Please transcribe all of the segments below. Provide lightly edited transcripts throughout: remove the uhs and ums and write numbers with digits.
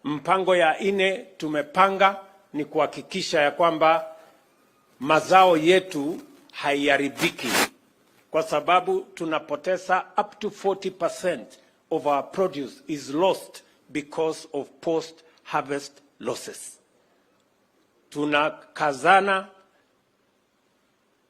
Mpango ya ine tumepanga ni kuhakikisha ya kwamba mazao yetu haiharibiki, kwa sababu tunapoteza up to 40% of our produce is lost because of post-harvest losses. Tunakazana,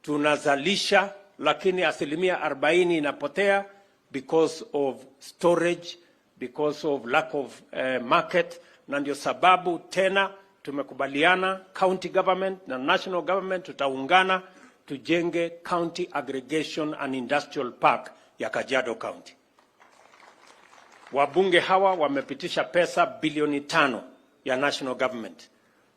tunazalisha, lakini 40% inapotea because of storage, because of lack of market. Na ndio sababu tena tumekubaliana county government na national government tutaungana tujenge county aggregation and industrial park ya Kajiado County. Wabunge hawa wamepitisha pesa bilioni 5 ya national government.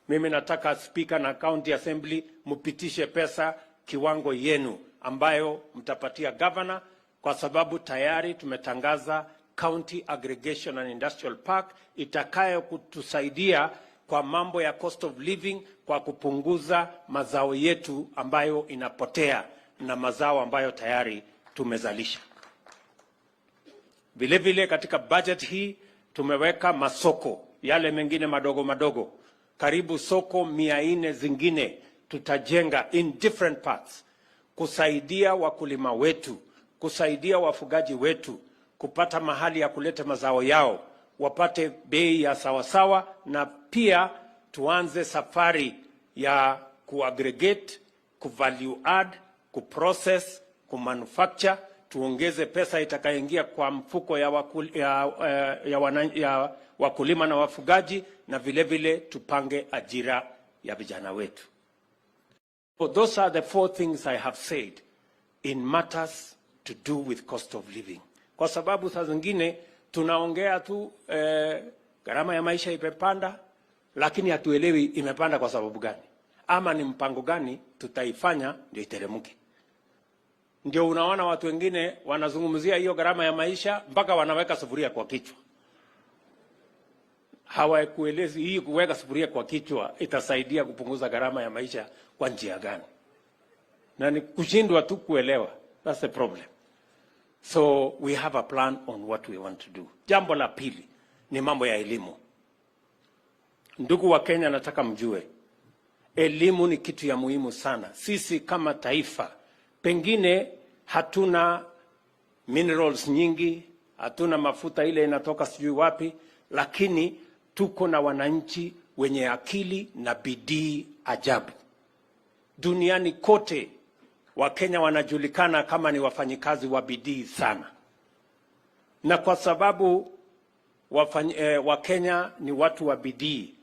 Mimi nataka speaker na county assembly mupitishe pesa kiwango yenu ambayo mtapatia governor, kwa sababu tayari tumetangaza county aggregation and industrial park itakayo kutusaidia kwa mambo ya cost of living, kwa kupunguza mazao yetu ambayo inapotea na mazao ambayo tayari tumezalisha. Vile vile katika budget hii tumeweka masoko yale mengine madogo madogo, karibu soko 400 zingine tutajenga in different parts, kusaidia wakulima wetu, kusaidia wafugaji wetu kupata mahali ya kuleta mazao yao, wapate bei ya sawasawa, na pia tuanze safari ya kuaggregate, kuvalue add, kuprocess, kumanufacture, tuongeze pesa itakayoingia kwa mfuko ya wakulima na wafugaji, na vile vile tupange ajira ya vijana wetu. So those are the 4 things I have said in matters to do with cost of living. Kwa sababu saa zingine tunaongea tu gharama ya maisha imepanda, lakini hatuelewi imepanda kwa sababu gani, ama ni mpango gani tutaifanya ndio iteremke. Ndio unaona watu wengine wanazungumzia hiyo gharama ya maisha mpaka wanaweka sufuria kwa kichwa. Hawakuelezi hii kuweka sufuria kwa kichwa itasaidia kupunguza gharama ya maisha kwa njia gani, na ni kushindwa tu kuelewa. That's the problem. So we have a plan on what we want to do. Jambo la pili ni mambo ya elimu. Ndugu wa Kenya, nataka mjue elimu ni kitu ya muhimu sana. Sisi kama taifa pengine hatuna minerals nyingi, hatuna mafuta ile inatoka sijui wapi, lakini tuko na wananchi wenye akili na bidii ajabu. Duniani kote Wakenya wanajulikana kama ni wafanyikazi wa bidii sana. Na kwa sababu Wakenya ni watu wa bidii,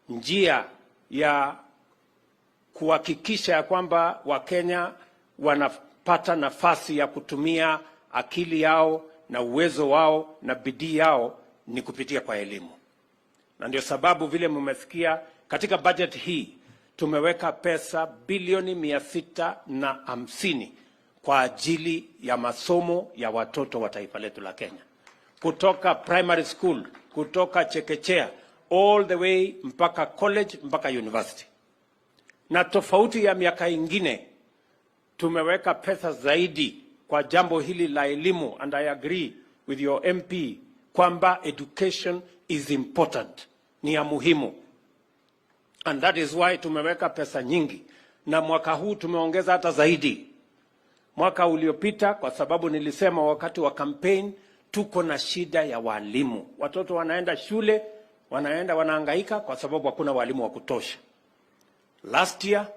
njia ya kuhakikisha ya kwamba Wakenya wanapata nafasi ya kutumia akili yao na uwezo wao na bidii yao ni kupitia kwa elimu. Na ndio sababu vile mmesikia katika budget hii tumeweka pesa bilioni 650 kwa ajili ya masomo ya watoto wa taifa letu la Kenya, kutoka primary school, kutoka chekechea all the way mpaka college mpaka university. Na tofauti ya miaka ingine tumeweka pesa zaidi kwa jambo hili la elimu, and I agree with your MP kwamba education is important, ni ya muhimu. And that is why tumeweka pesa nyingi, na mwaka huu tumeongeza hata zaidi. Mwaka uliopita, kwa sababu nilisema wakati wa campaign, tuko na shida ya walimu. Watoto wanaenda shule, wanahangaika kwa sababu hakuna walimu wa kutosha. Last year,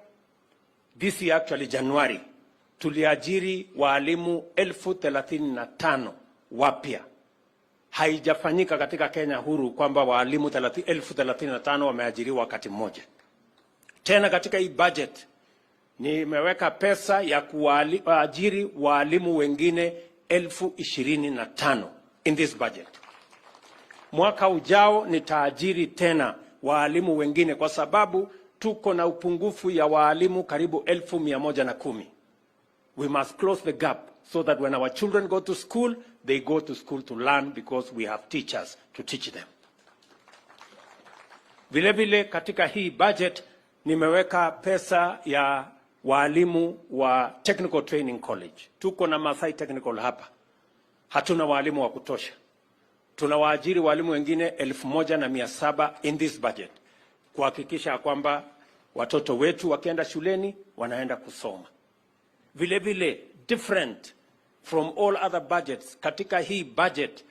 this year actually January, tuliajiri walimu 35,000 wapya. Haijafanyika katika Kenya huru kwamba walimu 35,000 wameajiriwa wakati mmoja. Tena katika hii budget nimeweka pesa ya kuajiri walimu wengine 25,000 in this budget. Mwaka ujao nitaajiri tena walimu wengine, kwa sababu tuko na upungufu ya walimu karibu 110,000. We must close the gap so that when our children go to school, they go to school to learn, because we have teachers to teach them. Vile vile katika hii budget nimeweka pesa ya walimu wa Technical Training College. Tuko na Masai Technical hapa, hatuna walimu wa kutosha. Tunawaajiri walimu wengine 1,700 in this budget kuhakikisha kwamba watoto wetu wakienda shuleni wanaenda kusoma. Vile vile, different from all other budgets, katika hii budget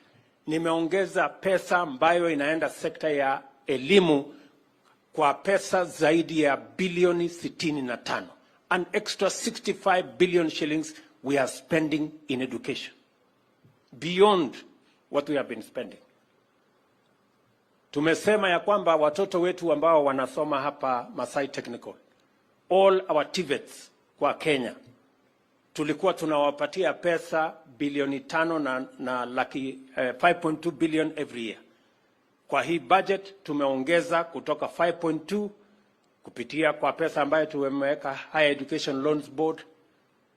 nimeongeza pesa ambayo inaenda sekta ya elimu kwa pesa zaidi ya bilioni 65. An extra 65 billion shillings we are spending in education, beyond what we have been spending. Tumesema ya kwamba watoto wetu ambao wanasoma hapa Masai Technical, all our TVETs kwa Kenya, tulikuwa tunawapatia pesa bilioni 5 na laki 5.2 billion every year. Kwa hii budget tumeongeza kutoka 5.2 kupitia kwa pesa ambayo tumeweka Higher Education Loans Board,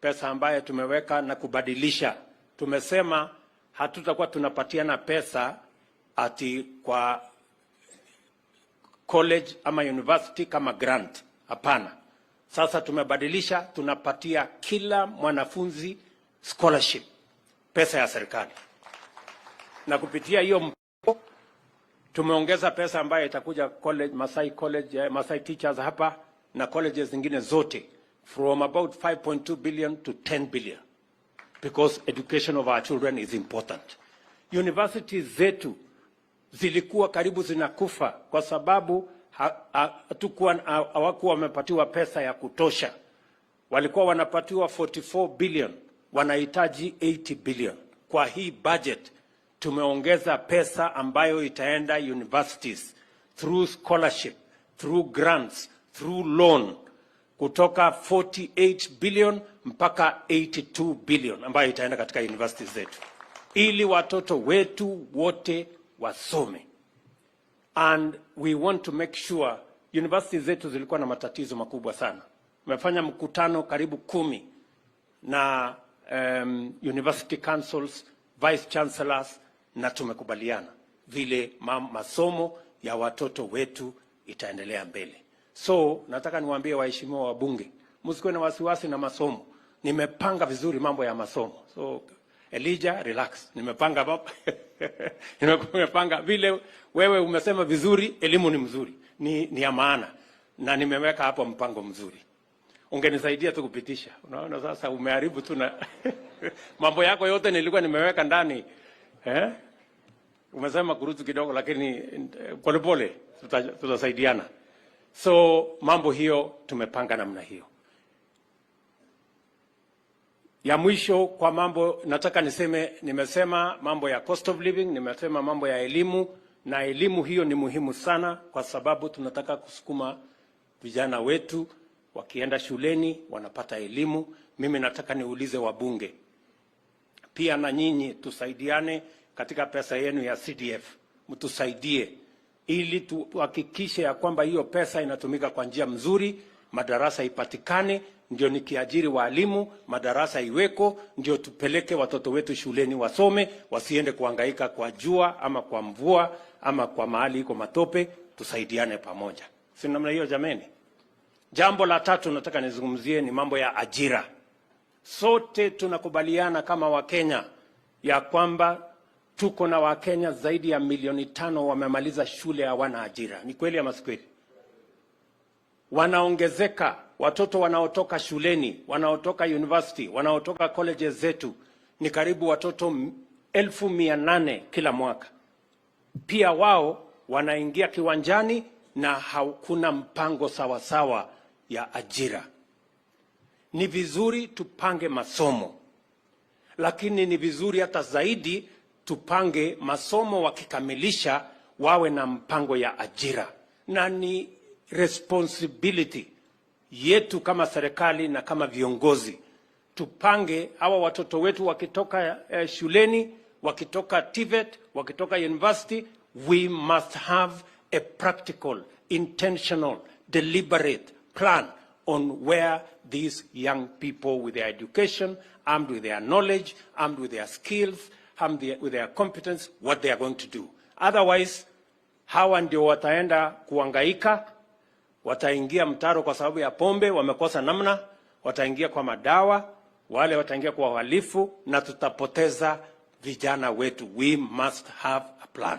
pesa ambayo tumeweka na kubadilisha. Tumesema hatutakuwa tunapatiana pesa ati kwa college ama university kama grant. Hapana. Sasa tumebadilisha, tunapatia kila mwanafunzi scholarship, pesa ya serikali. Na kupitia hiyo mpango tumeongeza pesa ambayo itakuja college, Masai teachers hapa na colleges zingine zote, from about 5.2 billion to 10 billion, because education of our children is important. Universities zetu zilikuwa karibu zinakufa kwa sababu hawakuwa wamepatiwa pesa ya kutosha. Walikuwa wanapatiwa 44 billion, wanahitaji 80 billion. Kwa hii budget tumeongeza pesa ambayo itaenda universities through scholarship, through grants, through loan, kutoka 48 billion mpaka 82 billion ambayo itaenda katika universities zetu, ili watoto wetu wote wasome. And we want to make sure, universities zetu zilikuwa na matatizo makubwa sana. Tumefanya mkutano karibu 10 na university councils, vice chancellors, na tumekubaliana vile masomo ya watoto wetu itaendelea mbele. So nataka niwaambie waheshimiwa wabunge, msikuwe na wasiwasi na masomo. Nimepanga vizuri mambo ya masomo. So Elijah, relax. Nimepanga vile wewe umesema vizuri, elimu ni mzuri. Ni ya maana. Na nimeweka hapo mpango mzuri. Ungenisaidia tu kupitisha. Unaona sasa umeharibu tu na mambo yako yote nilikuwa nimeweka ndani. Umesema kuruhusu kidogo, lakini polepole tutasaidiana. So mambo hiyo tumepanga namna hiyo. Ya mwisho kwa mambo nataka nimesema mambo ya cost of living, nimesema mambo ya elimu, na elimu hiyo ni muhimu sana kwa sababu tunataka kusukuma vijana wetu wakienda shuleni wanapata elimu. Mimi nataka niulize wabunge pia, na nyinyi tusaidiane katika pesa yenu ya CDF, mtusaidie ili tuhakikishe ya kwamba hiyo pesa inatumika kwa njia mzuri, madarasa ipatikane, ndio nikiajiri walimu, madarasa iweko, ndio tupeleke watoto wetu shuleni wasome, wasiende kuhangaika kwa jua ama kwa mvua ama kwa mahali iko matope. Tusaidiane pamoja. Si namna hiyo jameni? Jambo la tatu nataka nizungumzie ni mambo ya ajira. Sote tunakubaliana kama Wakenya ya kwamba tuko na Wakenya zaidi ya milioni 5 wamemaliza shule hawana ajira. Ni kweli ama si kweli? Wanaongezeka watoto wanaotoka shuleni, wanaotoka university, wanaotoka colleges zetu ni karibu watoto 1,800 kila mwaka. Pia wao wanaingia kiwanjani na hakuna mpango sawa ya ajira. Ni vizuri tupange masomo, lakini ni vizuri hata zaidi tupange masomo wakikamilisha wawe na mpango ya ajira. Na ni responsibility yetu kama serikali na kama viongozi tupange hawa watoto wetu wakitoka shuleni, wakitoka TVET, wakitoka university, we must have a practical, intentional, deliberate plan on where these young people with their education, armed with their knowledge, armed with their skills, armed with their competence, what they are going to do. Otherwise, hawa ndio wataenda kuhangaika, wataingia mtaro kwa sababu ya pombe, wamekosa namna, wataingia kwa madawa, wale wataingia kwa uhalifu, na tutapoteza vijana wetu. We must have a plan.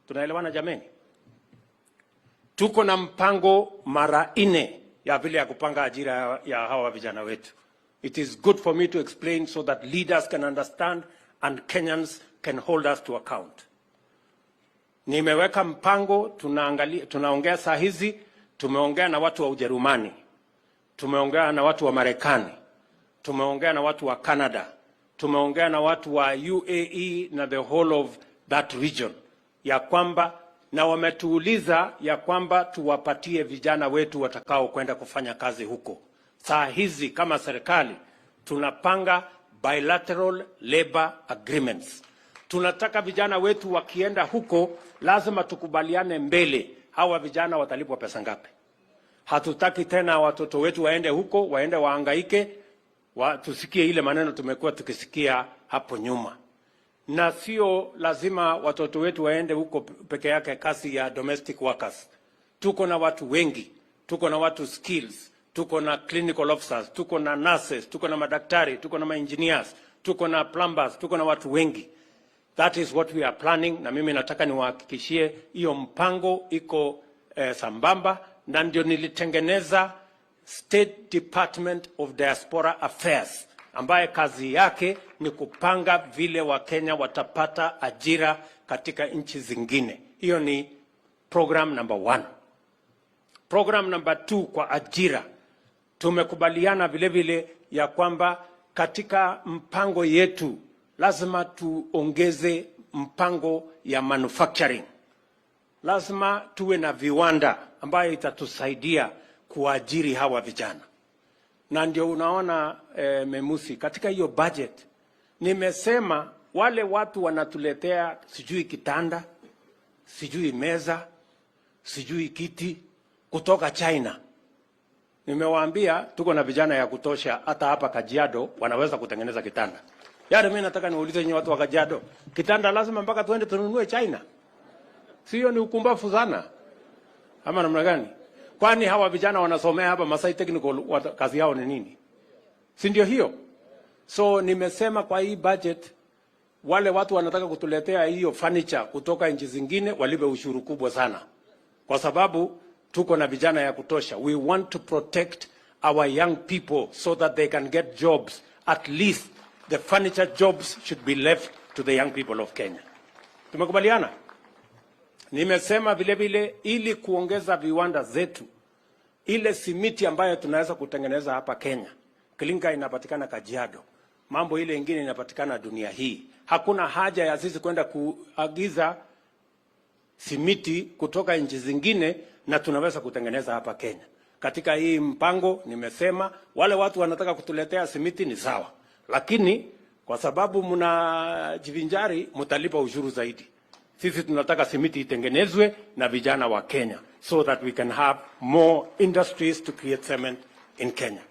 Tunaelewana jameni? Tuko na mpango mara 4 ya vile ya kupanga ajira ya hawa vijana wetu. It is good for me to explain so that leaders can understand and Kenyans can hold us to account. Nimeweka mpango, tunaongea saa hizi, tumeongea na watu wa Ujerumani, tumeongea na watu wa Marekani, tumeongea na watu wa Canada, tumeongea na watu wa UAE na the whole of that region, ya kwamba na wametuuliza ya kwamba tuwapatie vijana wetu watakao kwenda kufanya kazi huko. Saa hizi kama serikali tunapanga bilateral labor agreements. Tunataka vijana wetu wakienda huko lazima tukubaliane mbele hawa vijana watalipwa pesa ngapi. Hatutaki tena watoto wetu waende huko, waende wahangaike, tusikie ile maneno tumekuwa tukisikia hapo nyuma. Na sio lazima watoto wetu waende huko peke yake kazi ya domestic workers. Tuko na watu wengi, tuko na watu skills, tuko na clinical officers, tuko na nurses, tuko na madaktari, tuko na engineers, tuko na plumbers, tuko na watu wengi. That is what we are planning, na mimi nataka niwahakikishie hiyo mpango iko sambamba, na ndio nilitengeneza State Department of Diaspora Affairs ambaye kazi yake ni kupanga vile Wakenya watapata ajira katika nchi zingine. Hiyo ni program number 1. Program number 2 kwa ajira. Tumekubaliana vile vile ya kwamba katika mpango yetu lazima tuongeze mpango ya manufacturing. Lazima tuwe na viwanda ambayo itatusaidia kuajiri hawa vijana. Na ndio unaona Memusi, katika hiyo budget nimesema wale watu wanatuletea sijui kitanda, sijui meza, sijui kiti kutoka China. Nimewaambia tuko na vijana ya kutosha, hata hapa Kajiado wanaweza kutengeneza kitanda. Yale mimi nataka niulize nyinyi watu wa Kajiado, kitanda lazima mpaka tuende tununue China? Sio ni ukumbafu sana? Ama namna gani? Kwani hawa vijana wanasomea hapa Masai Technical, kazi yao ni nini? Si ndio hiyo? So nimesema kwa hii budget wale watu wanataka kutuletea hiyo furniture kutoka nchi zingine walipe ushuru kubwa sana. Kwa sababu tuko na vijana ya kutosha. We want to protect our young people so that they can get jobs. At least the furniture jobs should be left to the young people of Kenya. Tumekubaliana? Nimesema vile vile ili kuongeza viwanda zetu, ile simiti ambayo tunaweza kutengeneza hapa Kenya, Klinka inapatikana Kajiado, mambo ile ingine inapatikana dunia hii. Hakuna haja ya sisi kwenda kuagiza simiti kutoka nchi zingine, na tunaweza kutengeneza hapa Kenya. Katika hii mpango nimesema wale watu wanataka kutuletea simiti ni sawa, lakini kwa sababu mnajivinjari mtalipa ushuru zaidi. Sisi tunataka simiti itengenezwe na vijana wa Kenya so that we can have more industries to create cement in Kenya.